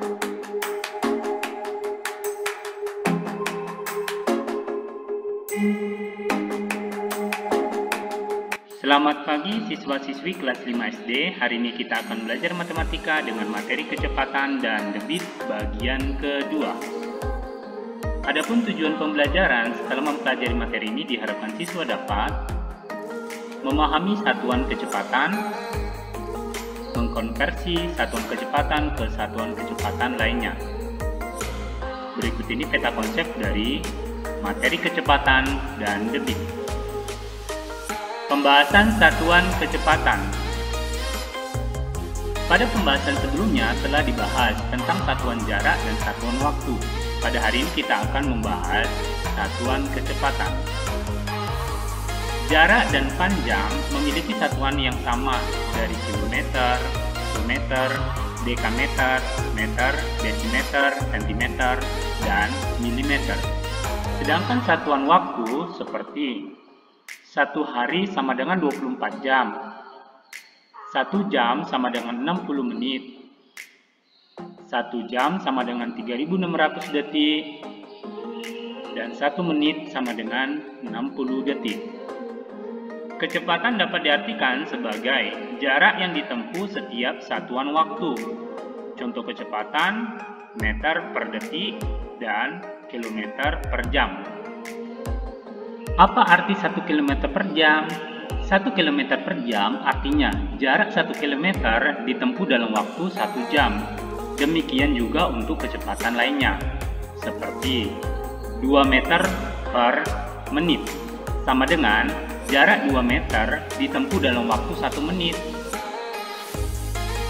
Selamat pagi siswa-siswi kelas 5 SD. Hari ini kita akan belajar matematika dengan materi kecepatan dan debit bagian kedua. Adapun tujuan pembelajaran setelah mempelajari materi ini diharapkan siswa dapat memahami satuan kecepatan, mengkonversi satuan kecepatan ke satuan kecepatan lainnya. Berikut ini peta konsep dari materi kecepatan dan debit. Pembahasan satuan kecepatan. Pada pembahasan sebelumnya telah dibahas tentang satuan jarak dan satuan waktu. Pada hari ini kita akan membahas satuan kecepatan. Jarak dan panjang memiliki satuan yang sama dari kilometer, meter, dekameter, meter, desimeter, sentimeter, dan milimeter. Sedangkan satuan waktu seperti 1 hari sama dengan 24 jam, 1 jam sama dengan 60 menit, 1 jam sama dengan 3600 detik, dan 1 menit sama dengan 60 detik. Kecepatan dapat diartikan sebagai jarak yang ditempuh setiap satuan waktu. Contoh kecepatan meter per detik dan kilometer per jam. Apa arti 1 km per jam? 1 km per jam artinya jarak 1 km ditempuh dalam waktu 1 jam. Demikian juga untuk kecepatan lainnya, seperti 2 meter per menit, sama dengan jarak 2 meter ditempuh dalam waktu 1 menit.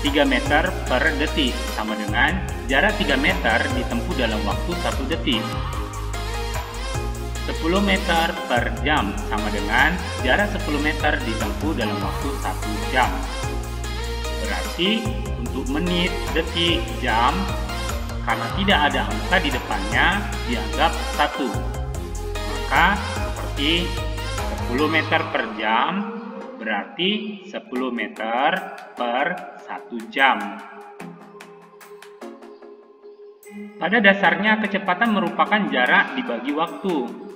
3 meter per detik, sama dengan jarak 3 meter ditempuh dalam waktu 1 detik. 10 meter per jam sama dengan jarak 10 meter ditempuh dalam waktu 1 jam. Berarti untuk menit, detik, jam, karena tidak ada angka di depannya dianggap 1. Maka seperti 10 meter per jam berarti 10 meter per 1 jam. Pada dasarnya kecepatan merupakan jarak dibagi waktu.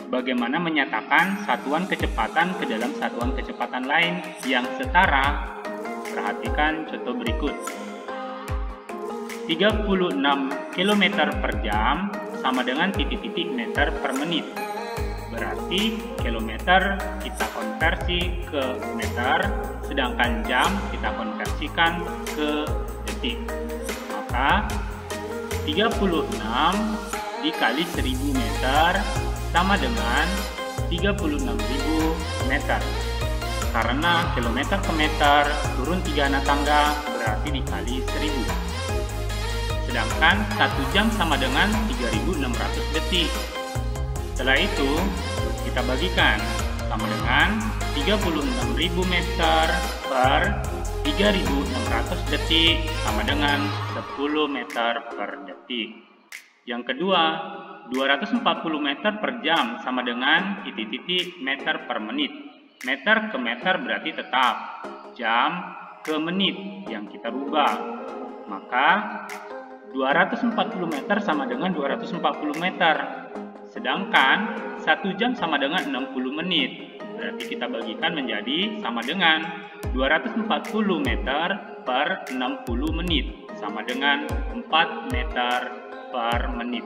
Bagaimana menyatakan satuan kecepatan ke dalam satuan kecepatan lain yang setara? Perhatikan contoh berikut. 36 km per jam sama dengan titik-titik meter per menit. Berarti kilometer kita konversi ke meter, sedangkan jam kita konversikan ke detik. Maka 36 dikali 1000 meter sama dengan 36.000 meter. Karena kilometer ke meter turun 3 anak tangga berarti dikali 1000. Sedangkan 1 jam sama dengan 3600 detik. Setelah itu kita bagikan sama dengan 36.000 meter per 3600 detik sama dengan 10 meter per detik. Yang kedua, 240 meter per jam sama dengan titik-titik meter per menit. Meter ke meter berarti tetap, jam ke menit yang kita rubah. Maka 240 meter sama dengan 240 meter. Sedangkan 1 jam sama dengan 60 menit. Berarti kita bagikan menjadi sama dengan 240 meter per 60 menit sama dengan 4 meter per menit.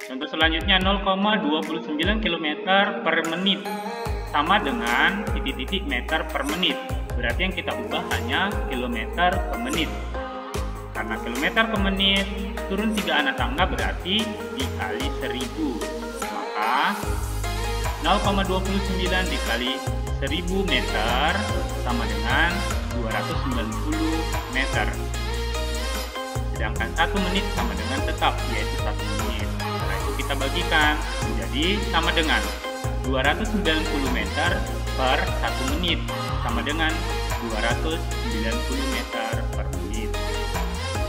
Contoh selanjutnya 0,29 km per menit sama dengan titik-titik meter per menit. Berarti yang kita ubah hanya kilometer per menit. Karena kilometer per menit turun 3 anak tangga berarti dikali 1000. Maka 0,29 dikali 1000 meter sama dengan 290 meter. Sedangkan 1 menit sama dengan tetap, yaitu 1 menit. Setelah itu kita bagikan menjadi sama dengan 290 meter per 1 menit sama dengan 290 meter per menit.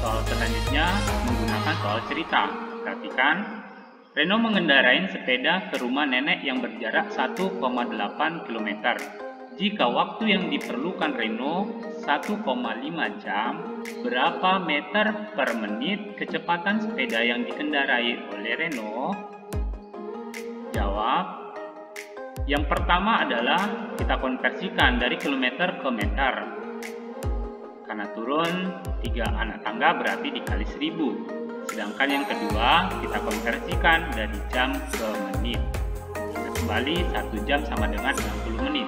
Soal selanjutnya menggunakan soal cerita. Perhatikan, Reno mengendarai sepeda ke rumah nenek yang berjarak 1,8 km. Jika waktu yang diperlukan Reno 1,5 jam, berapa meter per menit kecepatan sepeda yang dikendarai oleh Renault? Jawab. Yang pertama adalah kita konversikan dari kilometer ke meter. Karena turun 3 anak tangga berarti dikali 1000. Sedangkan yang kedua kita konversikan dari jam ke menit. Kita kembali 1 jam sama dengan 60 menit.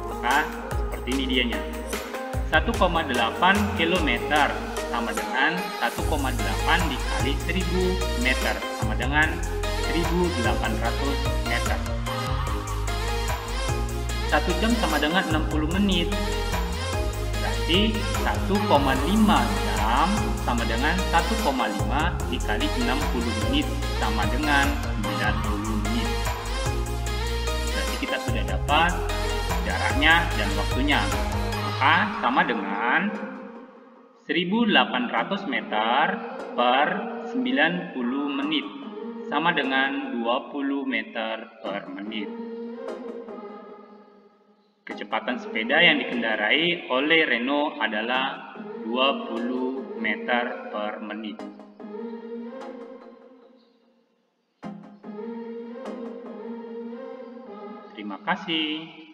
Maka seperti ini dianya. 1,8 km sama dengan 1,8 dikali 1000 meter sama dengan 1800 meter. 1 jam sama dengan 60 menit. Berarti 1,5 jam sama dengan 1,5 dikali 60 menit sama dengan 90 menit. Berarti kita sudah dapat jaraknya dan waktunya. Maka sama dengan 1800 meter per 90 menit sama dengan 20 meter per menit. Kecepatan sepeda yang dikendarai oleh Renault adalah 20 meter per menit. Terima kasih.